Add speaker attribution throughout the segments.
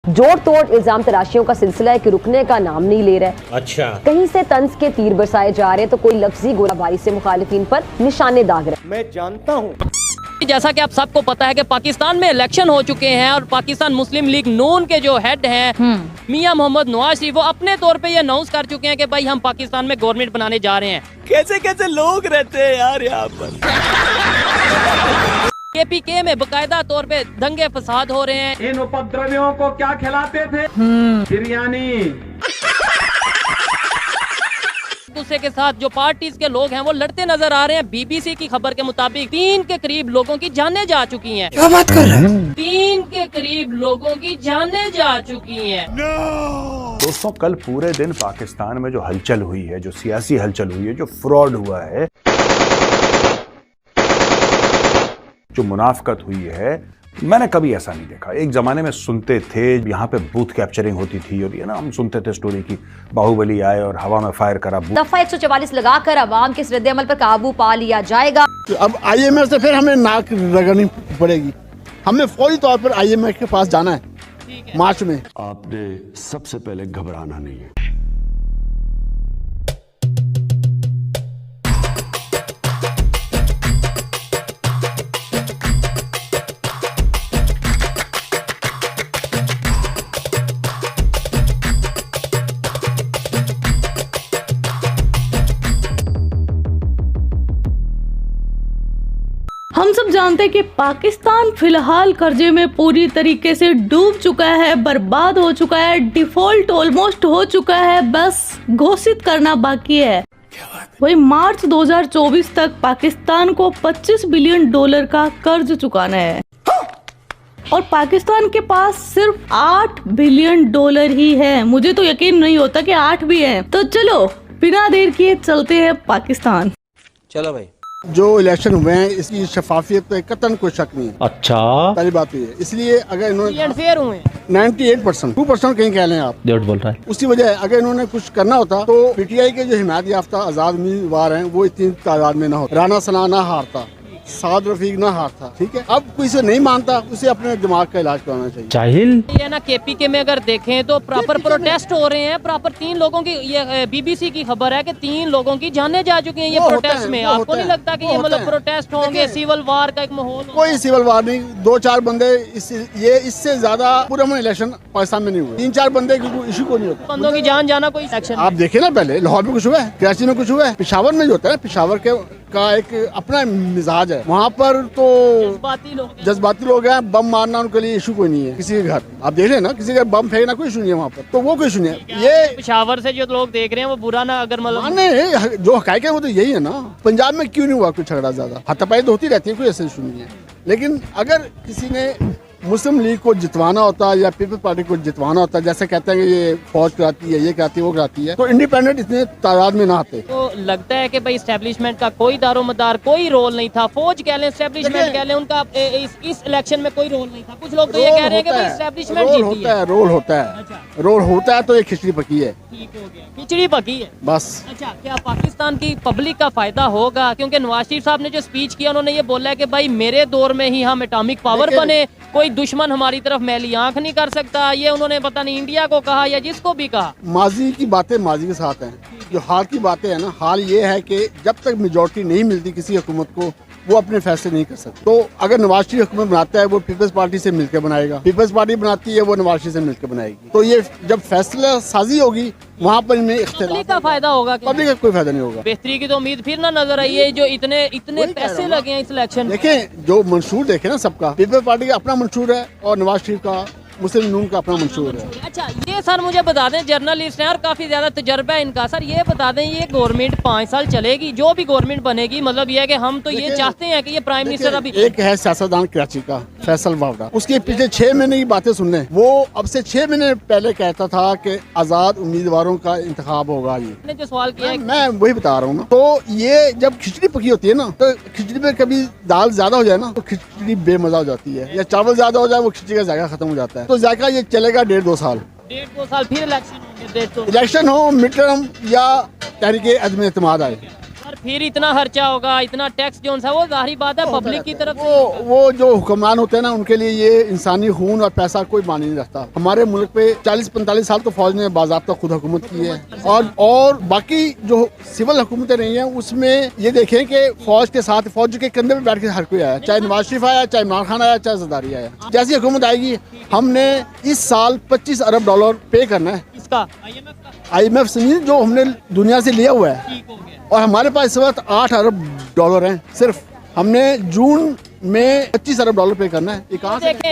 Speaker 1: जोड़ तोड़ इल्जाम तराशियों का सिलसिला है कि रुकने का नाम नहीं ले रहा है।
Speaker 2: अच्छा,
Speaker 1: कहीं से तंज के तीर बरसाए जा रहे हैं तो कोई लफ्जी गोलाबारी से मुखालिफिन पर निशाने दाग रहे हैं।
Speaker 3: मैं जानता हूँ।
Speaker 4: जैसा कि आप सबको पता है कि पाकिस्तान में इलेक्शन हो चुके हैं और पाकिस्तान मुस्लिम लीग नून के जो हेड हैं मियां मोहम्मद नवाज शरीफ, वो अपने तौर पे ये अनाउंस कर चुके हैं कि भाई हम पाकिस्तान में गवर्नमेंट बनाने जा रहे हैं।
Speaker 3: कैसे कैसे लोग रहते हैं यार यहाँ पर।
Speaker 4: KPK में बकायदा तौर पे दंगे फसाद हो रहे हैं।
Speaker 5: इन उपद्रवियों को क्या खिलाते थे? बिरयानी।
Speaker 4: दूसरे के साथ जो पार्टीज के लोग हैं वो लड़ते नजर आ रहे हैं। BBC की खबर के मुताबिक 3 के करीब लोगों की जानें जा चुकी हैं।
Speaker 3: क्या बात कर रहे हैं?
Speaker 4: 3 के करीब लोगों की जानें जा चुकी हैं।
Speaker 6: दोस्तों, कल पूरे दिन पाकिस्तान में जो हलचल हुई है, जो सियासी हलचल हुई है, जो फ्रॉड हुआ है, जो मुनाफकत हुई है, मैंने कभी ऐसा नहीं देखा। एक जमाने में सुनते थे यहाँ पे बूथ कैप्चरिंग होती थी और ये ना हम सुनते थे स्टोरी की बाहुबली आए और हवा में फायर करा।
Speaker 1: दफा 144 लगाकर अवाम के इस रद्द-ए-अमल पर काबू पा लिया जाएगा।
Speaker 7: तो अब IMF से फिर हमें नाक रगड़नी पड़ेगी। हमें फौरी तौर पर IMF के पास जाना है मार्च में।
Speaker 8: आपने सबसे पहले घबराना नहीं है।
Speaker 9: हम सब जानते हैं कि पाकिस्तान फिलहाल कर्जे में पूरी तरीके से डूब चुका है, बर्बाद हो चुका है, डिफॉल्ट ऑलमोस्ट हो चुका है, बस घोषित करना बाकी है। वही मार्च 2024 तक पाकिस्तान को $25 बिलियन का कर्ज चुकाना है और पाकिस्तान के पास सिर्फ $8 बिलियन ही है। मुझे तो यकीन नहीं होता कि 8 भी है। तो चलो बिना देर किए चलते हैं पाकिस्तान।
Speaker 3: चलो भाई।
Speaker 7: जो इलेक्शन हुए हैं इसकी शफाफियत पे कतन कोई शक नहीं है।
Speaker 2: अच्छा,
Speaker 7: पहली बात ये है, इसलिए अगर इन्होंने
Speaker 4: फेयर हुए
Speaker 7: 98%, 2% कहीं कह लें आप,
Speaker 2: झूठ बोल रहा है।
Speaker 7: उसी वजह अगर इन्होंने कुछ करना होता तो PTI के जो हिमायत याफ्ता आजाद उम्मीदवार हैं वो इतनी तादाद में ना होता, राना सना ना हारता, साद रफीक ना हारता। ठीक है, अब कोई से नहीं मानता, उसे अपने दिमाग का इलाज कराना चाहिए।
Speaker 2: जाहिल
Speaker 4: ये ना KPK में अगर देखें तो प्रॉपर प्रोटेस्ट हो रहे हैं। प्रॉपर 3 लोगों की, ये BBC की खबर है कि 3 लोगों की जानें जा चुकी हैं ये प्रोटेस्ट में। आपको नहीं लगता कि ये मतलब प्रोटेस्ट होंगे, सिविल वार का एक माहौल?
Speaker 7: कोई सिविल वार नहीं, 2-4 बंदे इससे ज्यादा पूरा इलेक्शन पाकिस्तान में नहीं हुए। 3-4 बंदे इशू को नहीं होता।
Speaker 4: बंदों की जान जाना कोई सेक्शन।
Speaker 7: आप देखे ना, पहले लाहौर में कुछ हुआ है, कराची में कुछ हुआ है, पेशावर में जो होता है, पेशावर का एक अपना मिजाज है। वहाँ पर तो जज्बाती लोग हैं, बम मारना उनके लिए इशू कोई नहीं है। किसी के घर आप देख रहे ना, किसी के घर बम फेंकना कोई इशू नहीं है वहाँ पर, तो वो कोई इशू नहीं है। ये
Speaker 4: पेशावर से जो लोग देख रहे हैं वो बुरा ना अगर मतलब
Speaker 7: नहीं, जो हकायक है वो तो यही है ना। पंजाब में क्यों नहीं हुआ कोई झगड़ा? ज्यादा हाथापाई तो होती रहती है, कोई ऐसा इशू नहीं है। लेकिन अगर किसी ने मुस्लिम लीग को जितवाना होता या पीपल्स पार्टी को जितवाना होता, जैसे कहते हैं कि ये फौज कराती है, ये कराती है, वो कराती है, तो इंडिपेंडेंट इतने तादाद में ना आते।
Speaker 4: तो लगता है कि भाई एस्टेब्लिशमेंट का कोई दारोमदार, कोई रोल नहीं था। फौज कह लें, एस्टेब्लिशमेंट कह लें, उनका इस इलेक्शन में कोई रोल नहीं था। कुछ लोग तो ये कह रहे हैं कि भाई एस्टेब्लिशमेंट जीती है।
Speaker 7: रोल होता है, रोल होता है, तो ये खिचड़ी पकी है।
Speaker 4: ठीक हो गया, खिचड़ी पकी है
Speaker 7: बस।
Speaker 4: अच्छा, क्या पाकिस्तान की पब्लिक का फायदा होगा? क्योंकि नवाज शरीफ साहब ने जो स्पीच किया, उन्होंने ये बोला है कि भाई मेरे दौर में ही हम एटॉमिक पावर बने, कोई दुश्मन हमारी तरफ मैली आंख नहीं कर सकता। ये उन्होंने पता नहीं इंडिया को कहा या जिसको भी कहा।
Speaker 7: माजी की बातें माजी के साथ हैं, जो हाल की बातें हैं ना, हाल ये है कि जब तक मेजोरिटी नहीं मिलती किसी हुकूमत को, वो अपने फैसले नहीं कर सकते। तो अगर नवाज शरीफ हुकूमत बनाता है वो पीपल्स पार्टी से मिलकर बनाएगा, पीपल्स पार्टी बनाती है वो नवाज शरीफ से मिलकर बनाएगी। तो ये जब फैसला साजी होगी वहाँ पर इनमें
Speaker 4: पब्लिक का फायदा होगा।
Speaker 7: पब्लिक का कोई फायदा नहीं होगा।
Speaker 4: बेहतरी की तो उम्मीद फिर ना नजर आई है, जो इतने पैसे लगे हैं इस इलेक्शन में।
Speaker 7: देखें, जो मंशूर देखे ना सबका, पीपल्स पार्टी का अपना मंशूर है और नवाज शरीफ का मुस्लिम नून का अपना मंशूर है।
Speaker 4: अच्छा, ये सर मुझे बता दें, जर्नलिस्ट हैं और काफी ज्यादा तजर्बा है इनका, सर ये बता दें, ये गवर्नमेंट 5 साल चलेगी? जो भी गवर्नमेंट बनेगी, मतलब ये है कि हम तो ये चाहते हैं कि ये प्राइम मिनिस्टर अभी
Speaker 7: एक है सियासतदान कराची का फैसल वावड़ा, उसके पीछे 6 महीने की बातें सुन लें। वो अब से 6 महीने पहले कहता था कि आजाद उम्मीदवारों का इंतखाब होगा। ये
Speaker 4: जो सवाल किया है,
Speaker 7: मैं वही बता रहा हूँ ना। तो ये जब खिचड़ी पकी होती है ना, तो खिचड़ी में कभी दाल ज्यादा हो जाए ना तो खिचड़ी बेमजा हो जाती है, या चावल ज्यादा हो जाए वो खिचड़ी का जायका खत्म हो जाता है। तो जायका ये चलेगा 1.5-2 साल।
Speaker 4: 1.5-2 साल फिर इलेक्शन होंगे।
Speaker 7: इलेक्शन हो, मिड टर्म या तहरीके अदम एतमाद आए,
Speaker 4: सर फिर इतना खर्चा होगा, इतना टैक्स जो है वो जाहिर बात है पब्लिक की तरफ
Speaker 7: वो जो हुक्मरान होते हैं ना, उनके लिए ये इंसानी खून और पैसा कोई मानी नहीं रखता। हमारे मुल्क पे 40-45 साल तो फौज ने बाज़ाब्ता खुद हुकूमत की है, और बाकी जो सिविल हुकूमतें रही हैं उसमें ये देखें कि फौज के साथ, फौज के कंधे पे बैठ के हर कोई आया, चाहे नवाज शरीफ आया, चाहे इमरान खान आया, चाहे जरदारी आया। जैसी हुकूमत आएगी हमने इस साल $25 अरब पे करना है।
Speaker 4: इसका
Speaker 7: IMF से नहीं, जो हमने दुनिया से लिया हुआ है, और हमारे पास इस वक्त $8 अरब हैं। सिर्फ हमने जून में $25 अरब पे करना है।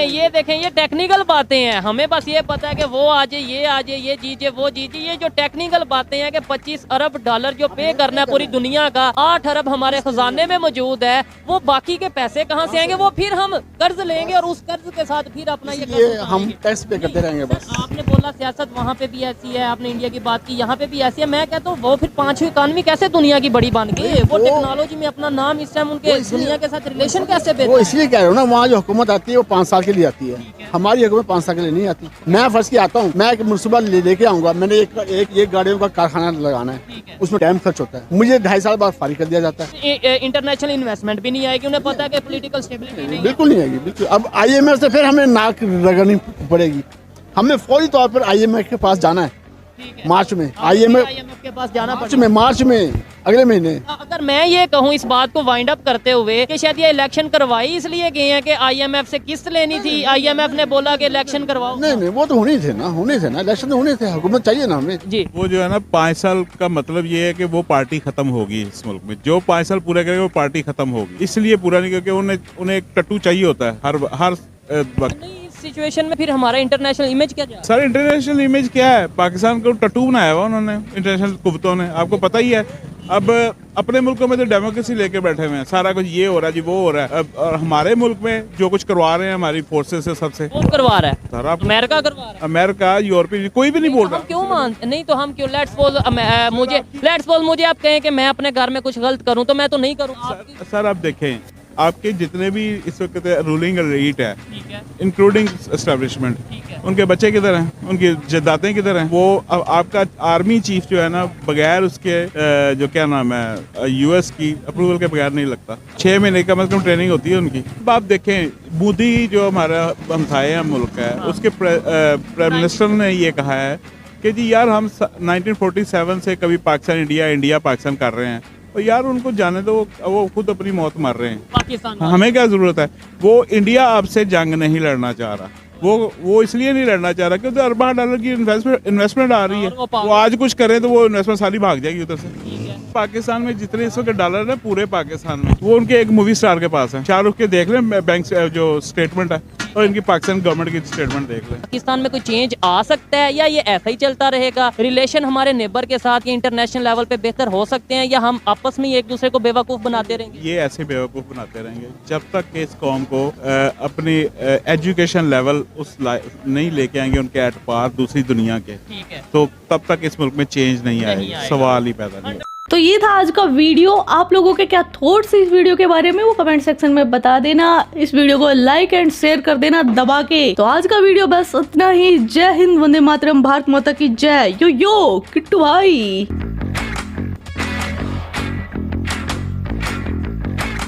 Speaker 4: ये देखें ये टेक्निकल बातें हैं। हमें बस ये पता है कि वो आ जाए, ये जीजिए, वो जीजिए। ये जो टेक्निकल बातें हैं कि $25 अरब जो पे करना है पूरी दुनिया का, 8 अरब हमारे खजाने में मौजूद है, वो बाकी के पैसे कहाँ से आएंगे? वो फिर हम कर्ज लेंगे और उस कर्ज के साथ फिर अपना ये
Speaker 7: हम टैक्स पे करते रहेंगे बस।
Speaker 4: आपने बोला सियासत वहाँ पे भी ऐसी है, आपने इंडिया की बात की, यहाँ पे भी ऐसी है। मैं कहता हूँ वो फिर 5वीं इकॉनमी कैसे दुनिया की बड़ी बन गई? वो टेक्नोलॉजी में अपना नाम इस टाइम उनके दुनिया के साथ रिलेशन कैसे?
Speaker 7: वो इसलिए कह रहा हूँ ना, वहाँ जो हुकूमत आती है वो 5 साल के लिए आती है, हमारी हुकूमत 5 साल के लिए नहीं आती। मैं फर्ज की आता हूँ, मैं एक मुनसिपा लेके आऊंगा, मैंने एक गाड़ियों का कारखाना लगाना है, उसमें टाइम खर्च होता है, मुझे 2.5 साल बाद फारिग कर दिया जाता है।
Speaker 4: इंटरनेशनल इन्वेस्टमेंट भी नहीं आएगी, उन्हें पता है कि पॉलिटिकल स्टेबिलिटी नहीं,
Speaker 7: बिल्कुल नहीं आएगी, बिल्कुल। अब IMF से फिर हमें नाक रगड़नी पड़ेगी। हमें फौरी तौर पर IMF के पास जाना है मार्च में। IMF
Speaker 4: के पास जाना
Speaker 7: मार्च में अगले महीने।
Speaker 4: अगर मैं ये कहूँ इस बात को वाइंड अप करते हुए कि शायद ये इलेक्शन करवाई इसलिए गए हैं कि IMF से किस्त लेनी थी, IMF ने बोला कि इलेक्शन करवाओ।
Speaker 7: नहीं, वो तो होने थे ना, इलेक्शन तो होने थे, हुकूमत चाहिए ना हमें
Speaker 4: जी।
Speaker 2: वो जो है ना 5 साल का मतलब ये है कि वो पार्टी खत्म होगी इस मुल्क में। जो 5 साल पूरा करेगा वो पार्टी खत्म होगी, इसलिए पूरा नहीं, क्योंकि उन्हें एक टट्टू चाहिए होता है हर वक्त।
Speaker 4: सिचुएशन में फिर हमारा इंटरनेशनल इमेज क्या जाए?
Speaker 2: सर इंटरनेशनल इमेज क्या है? पाकिस्तान को टट्टू बनाया हुआ उन्होंने इंटरनेशनल कुव्वतों ने, आपको पता ही है। अब अपने मुल्कों में तो डेमोक्रेसी लेके बैठे हुए हैं, सारा कुछ ये हो रहा है जी, वो हो रहा है। अब और हमारे मुल्क में जो कुछ करवा रहे हैं हमारी फोर्सेस से, सबसे
Speaker 4: कौन करवा रहा है?
Speaker 2: सर आप
Speaker 4: अमेरिका करवा रहा है।
Speaker 2: अमेरिका, यूरोपीय, कोई भी नहीं बोल रहा।
Speaker 4: क्यों नहीं तो हम क्यों? लेट्स सपोज मुझे आप कहें कि मैं अपने घर में कुछ गलत करूं तो मैं तो नहीं करूं।
Speaker 2: सर आप देखें, आपके जितने भी इस वक्त रूलिंग एलीट है, इंक्लूडिंग एस्टेब्लिशमेंट, उनके बच्चे किधर हैं, उनकी जद्दातें किधर हैं? वो आपका आर्मी चीफ जो है ना, बगैर उसके जो क्या नाम है US की अप्रूवल के बगैर नहीं लगता। 6 महीने का मतलब ट्रेनिंग होती है उनकी। अब आप देखें, मोदी जो हमारा हमसाया मुल्क है, उसके प्राइम मिनिस्टर ने ये कहा है कि जी यार हम 1947 से कभी पाकिस्तान इंडिया पाकिस्तान कर रहे हैं, तो यार उनको जाने दो, वो खुद अपनी मौत मर रहे हैं,
Speaker 4: पाकिस्तान
Speaker 2: हमें क्या जरूरत है? वो इंडिया आपसे जंग नहीं लड़ना चाह रहा, वो इसलिए नहीं लड़ना चाह रहा क्योंकि $अरब डॉलर की इन्वेस्टमेंट आ रही है। वो आज कुछ करे तो वो इन्वेस्टमेंट सारी भाग जाएगी उधर से। पाकिस्तान में जितने इस वक्त डॉलर है पूरे पाकिस्तान में, वो उनके एक मूवी स्टार के पास है। शाहरुख के देख लें बैंक जो स्टेटमेंट है, और इनकी पाकिस्तान गवर्नमेंट की स्टेटमेंट देख लें।
Speaker 4: पाकिस्तान में कोई चेंज आ सकता है या ये ऐसा ही चलता रहेगा? रिलेशन हमारे नेबर के साथ या इंटरनेशनल लेवल पे बेहतर हो सकते हैं, या हम आपस में एक दूसरे को बेवकूफ़ बनाते रहेंगे?
Speaker 2: ये ऐसे बेवकूफ़ बनाते रहेंगे जब तक कि इस कौम को अपनी एजुकेशन लेवल उस नहीं लेके आएंगे उनके एट पार दूसरी दुनिया के, तो तब तक इस मुल्क में चेंज नहीं आएगा, सवाल ही पैदा नहीं।
Speaker 9: तो ये था आज का वीडियो। आप लोगों के क्या थॉट्स इस वीडियो के बारे में वो कमेंट सेक्शन में बता देना। इस वीडियो को लाइक एंड शेयर कर देना दबा के। तो आज का वीडियो बस इतना ही। जय हिंद, वंदे मातरम, भारत माता की जय। यो किट्टू भाई।